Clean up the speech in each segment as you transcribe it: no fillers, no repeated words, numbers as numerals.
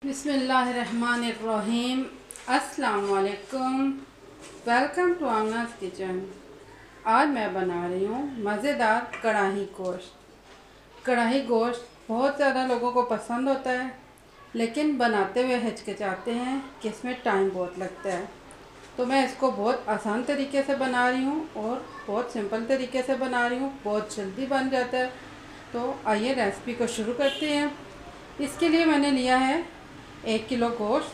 बिस्मिल्लाहिर्रहमानिर्रहीम। अस्सलाम वालेकुम। Welcome to Aamna's kitchen. आज मैं बना रही हूँ मज़ेदार कढ़ाई गोश्त। कढ़ाई गोश्त बहुत ज़्यादा लोगों को पसंद होता है, लेकिन बनाते हुए हिचकिचाते हैं कि इसमें टाइम बहुत लगता है। तो मैं इसको बहुत आसान तरीके से बना रही हूँ और बहुत सिंपल तरीके से बना रही हूँ, बहुत जल्दी बन जाता है। तो आइए रेसिपी को शुरू करते हैं। इसके लिए मैंने लिया है 1 किलो गोश्त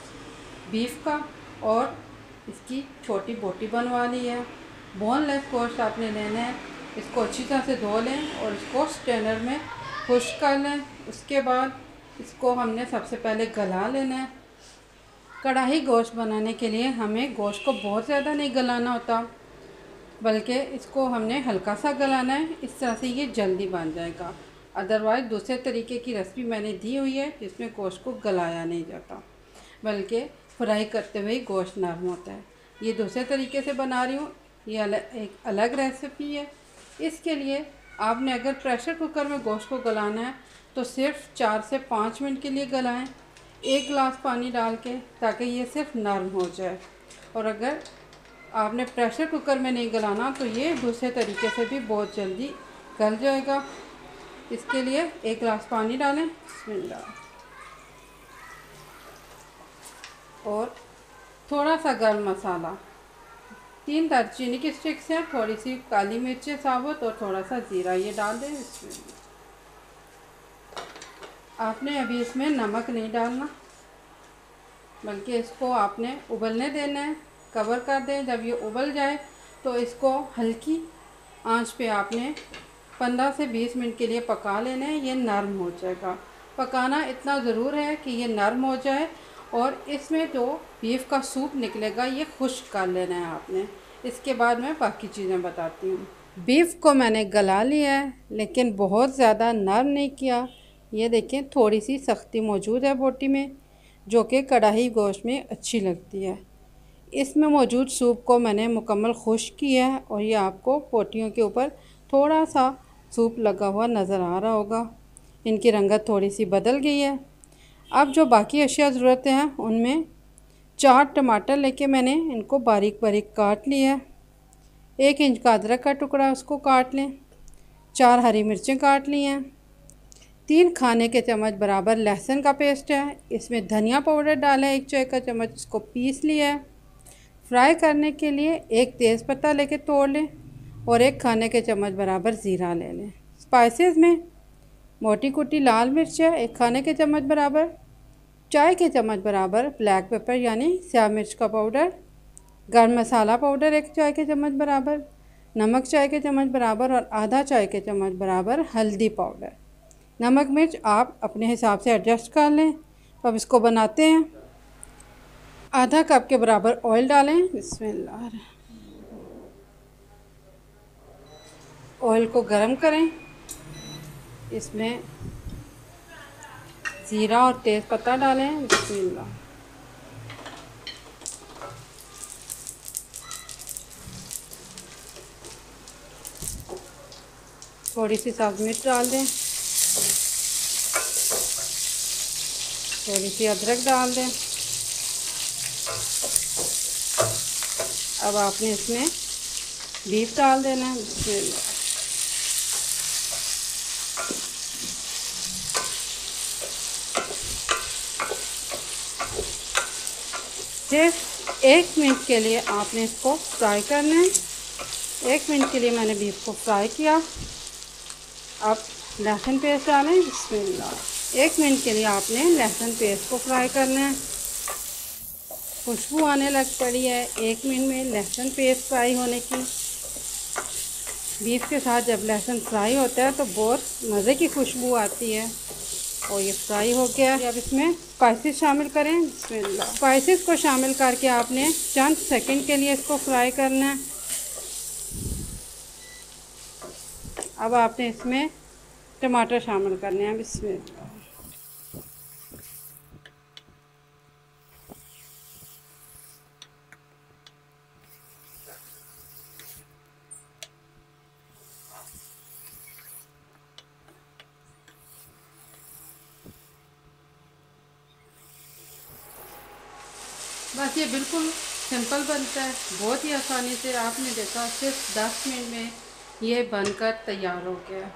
बीफ का और इसकी छोटी बोटी बनवा ली है। बोनलेस गोश्त आपने लेना है। इसको अच्छी तरह से धो लें और इसको स्ट्रेनर में खुश्क कर लें। उसके बाद इसको हमने सबसे पहले गला लेना है। कढ़ाई गोश्त बनाने के लिए हमें गोश्त को बहुत ज़्यादा नहीं गलाना होता, बल्कि इसको हमने हल्का सा गलाना है। इस तरह से ये जल्दी बन जाएगा। अदरवाइज़ दूसरे तरीके की रेसिपी मैंने दी हुई है जिसमें गोश्त को गलाया नहीं जाता, बल्कि फ्राई करते हुए ही गोश्त नरम होता है। ये दूसरे तरीके से बना रही हूँ, ये एक अलग रेसिपी है। इसके लिए आपने अगर प्रेशर कुकर में गोश्त को गलाना है तो सिर्फ 4 से 5 मिनट के लिए गलाएं, 1 गिलास पानी डाल के, ताकि ये सिर्फ नरम हो जाए। और अगर आपने प्रेशर कुकर में नहीं गलाना तो ये दूसरे तरीके से भी बहुत जल्दी गल जाएगा। इसके लिए 1 गिलास पानी डालें, बिस्मिल्लाह, और थोड़ा सा गरम मसाला, 3 दालचीनी की स्टिक्स हैं, थोड़ी सी काली मिर्चें साबुत और थोड़ा सा ज़ीरा, ये डाल दें इसमें। आपने अभी इसमें नमक नहीं डालना, बल्कि इसको आपने उबलने देना है। कवर कर दें। जब ये उबल जाए तो इसको हल्की आंच पे आपने 15 से 20 मिनट के लिए पका लेना है। ये नरम हो जाएगा। पकाना इतना ज़रूर है कि ये नरम हो जाए और इसमें जो बीफ का सूप निकलेगा ये खुश्क कर लेना है आपने। इसके बाद मैं बाकी चीज़ें बताती हूँ। बीफ को मैंने गला लिया है, लेकिन बहुत ज़्यादा नरम नहीं किया। ये देखें, थोड़ी सी सख्ती मौजूद है बोटी में, जो कि कढ़ाई गोश्त में अच्छी लगती है। इसमें मौजूद सूप को मैंने मुकम्मल खुश्क किया है और ये आपको बोटियों के ऊपर थोड़ा सा सूप लगा हुआ नज़र आ रहा होगा। इनकी रंगत थोड़ी सी बदल गई है। अब जो बाकी अशिया ज़रूरत हैं उनमें 4 टमाटर लेके मैंने इनको बारीक बारीक काट लिया है। 1 इंच का अदरक का टुकड़ा उसको काट लें। 4 हरी मिर्चें काट ली हैं। 3 खाने के चम्मच बराबर लहसुन का पेस्ट है। इसमें धनिया पाउडर डाला है 1 चाय का चम्मच, इसको पीस लिया है। फ्राई करने के लिए 1 तेज़पत्ता लेके तोड़ लें और 1 खाने के चम्मच बराबर ज़ीरा ले लें। स्पाइसेस में मोटी कुटी लाल मिर्च है 1 खाने के चम्मच बराबर, चाय के चम्मच बराबर ब्लैक पेपर यानी स्याह मिर्च का पाउडर, गर्म मसाला पाउडर 1 चाय के चम्मच बराबर, नमक चाय के चम्मच बराबर और आधा चाय के चम्मच बराबर हल्दी पाउडर। नमक मिर्च आप अपने हिसाब से एडजस्ट कर लें। तो अब इसको बनाते हैं। आधा कप के बराबर ऑयल डालें, बिस्मिल्लाह। ऑयल को गरम करें। इसमें ज़ीरा और तेज़पत्ता डालें, बिस्मिल्लाह। थोड़ी सी सब्ज़ मिर्च डाल दें, थोड़ी सी अदरक डाल दें। अब आपने इसमें बीफ डाल देना है, बिस्मिल्लाह। सिर्फ 1 मिनट के लिए आपने इसको फ्राई करना है। 1 मिनट के लिए मैंने बीफ को फ्राई किया। अब लहसुन पेस्ट डालें, बिस्मिल्लाह। 1 मिनट के लिए आपने लहसुन पेस्ट को फ्राई करना है। खुशबू आने लग पड़ी है 1 मिनट में लहसुन पेस्ट फ्राई होने की। बीफ के साथ जब लहसुन फ्राई होता है तो बहुत मज़े की खुशबू आती है। और ये फ्राई हो गया। अब इसमें स्पाइसेस शामिल करें, बिस्मिल्लाह। स्पाइसेस को शामिल करके आपने चंद सेकंड के लिए इसको फ्राई करना है। अब आपने इसमें टमाटर शामिल करने हैं, बिस्मिल्लाह। बस ये बिल्कुल सिंपल बनता है, बहुत ही आसानी से। आपने देखा सिर्फ 10 मिनट में ये बनकर तैयार हो गया।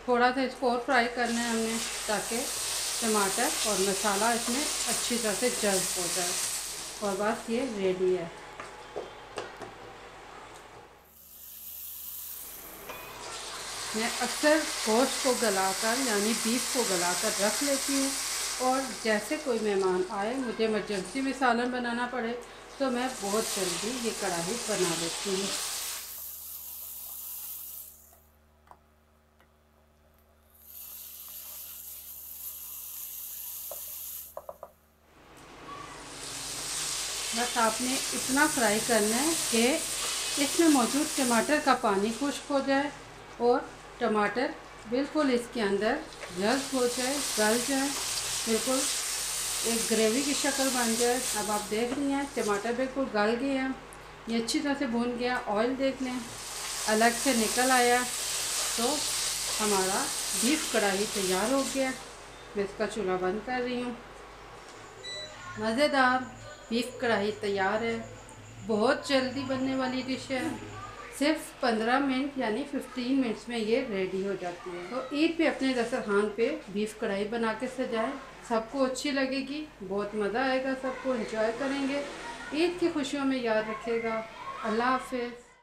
थोड़ा सा इसको और फ्राई करना है हमने, ताकि टमाटर और मसाला इसमें अच्छी तरह से जल्द हो जाए। और बस ये रेडी है। मैं अक्सर गोश्त को गलाकर यानी बीफ को गलाकर रख लेती हूँ, और जैसे कोई मेहमान आए, मुझे इमरजेंसी में सालन बनाना पड़े, तो मैं बहुत जल्दी ये कढ़ाई बना लेती हूँ। बस आपने इतना फ्राई करना है कि इसमें मौजूद टमाटर का पानी खुश्क हो जाए और टमाटर बिल्कुल इसके अंदर जल्द हो जाए, गल जाए, बिल्कुल एक ग्रेवी की शक्ल बन जाए। अब आप देख रही हैं टमाटर बिल्कुल गल गए हैं, ये अच्छी तरह से भून गया। ऑयल देख लें अलग से निकल आया, तो हमारा बीफ कढ़ाई तैयार हो गया। मैं इसका चूल्हा बंद कर रही हूँ। मज़ेदार बीफ कढ़ाई तैयार है। बहुत जल्दी बनने वाली डिश है, सिर्फ 15 मिनट यानी 15 मिनट्स में ये रेडी हो जाती है। तो ईद पे अपने दस्तरखान पे बीफ कढ़ाई बना के सजाएं, सबको अच्छी लगेगी, बहुत मज़ा आएगा, सबको एंजॉय करेंगे। ईद की खुशियों में याद रखिएगा। अल्लाह हाफ़िज़।